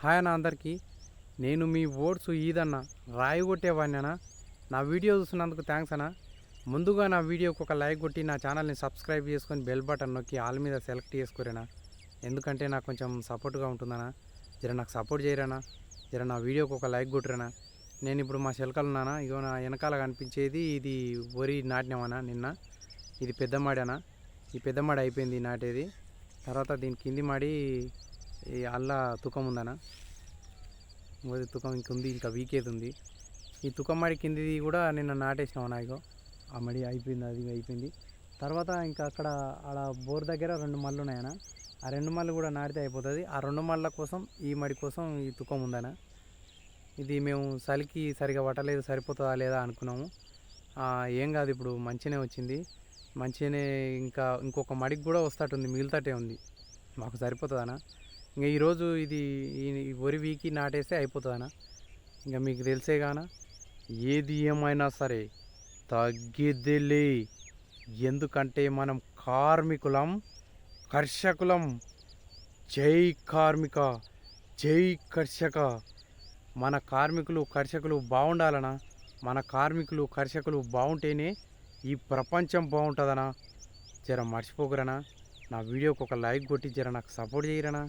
Hi అన్న అందరికీ. నేను మీ ఓట్స్ ఈదన్న రాయి కొట్టేవాడినా. నా వీడియో చూస్తున్నందుకు థ్యాంక్స్ అన్న. ముందుగా నా వీడియోకి ఒక లైక్ కొట్టి నా ఛానల్ని సబ్స్క్రైబ్ చేసుకొని బెల్ బటన్ నొక్కి ఆల్ మీద సెలెక్ట్ చేసుకురేనా. ఎందుకంటే నాకు కొంచెం సపోర్ట్గా ఉంటుందన్నా. జర నాకు సపోర్ట్ చేయరానా. జర నా వీడియోకి ఒక లైక్ కొట్టురేనా. నేను ఇప్పుడు మా శిలకలు ఉన్నానా, ఇగో నా వెనకాల కనిపించేది ఇది వరి నాటినామన్నా నిన్న. ఇది పెద్ద మాడనా. ఈ పెద్ద మాడి అయిపోయింది నాటేది. తర్వాత దీని కింది మాడి ఈ అల్లా తుకం ఉందనా. మొదటి తుకం ఇంకుంది, ఇంకా వీకేది ఉంది. ఈ తుకం మడి కిందిది కూడా నిన్న నాటేసినాం నాయకో. ఆ మడి అయిపోయింది, అది అయిపోయింది. తర్వాత ఇంకా అక్కడ ఆడ బోర్ దగ్గర 2 మళ్ళు ఉన్నాయన్న. ఆ 2 మళ్ళు కూడా నాటితే అయిపోతుంది. ఆ 2 మళ్ళ కోసం ఈ మడి కోసం ఈ తుకం ఉందన్న. ఇది మేము చలికి సరిగా పట్టలేదు, సరిపోతుందా లేదా అనుకున్నాము. ఏం కాదు, ఇప్పుడు మంచిగానే వచ్చింది. మంచిగానే ఇంకా ఇంకొక మడికి కూడా వస్తటుంది, మిగులుతటే ఉంది. మాకు సరిపోతుందన్నా. ఇంకా ఈరోజు ఇది ఈ వరి వీకి నాటేస్తే అయిపోతుందన్నా. ఇంకా మీకు తెలిసే గాన ఏది ఏమైనా సరే తగ్గేదేలే. ఎందుకంటే మనం కార్మికులం, కర్షకులం. జై కార్మిక, జై కర్షక. మన కార్మికులు కర్షకులు బాగుండాలనా. మన కార్మికులు కర్షకులు బాగుంటేనే ఈ ప్రపంచం బాగుంటుందనా. జర మర్చిపోకురనా. నా వీడియోకి ఒక లైక్ కొట్టి జర నాకు సపోర్ట్ చేయరనా.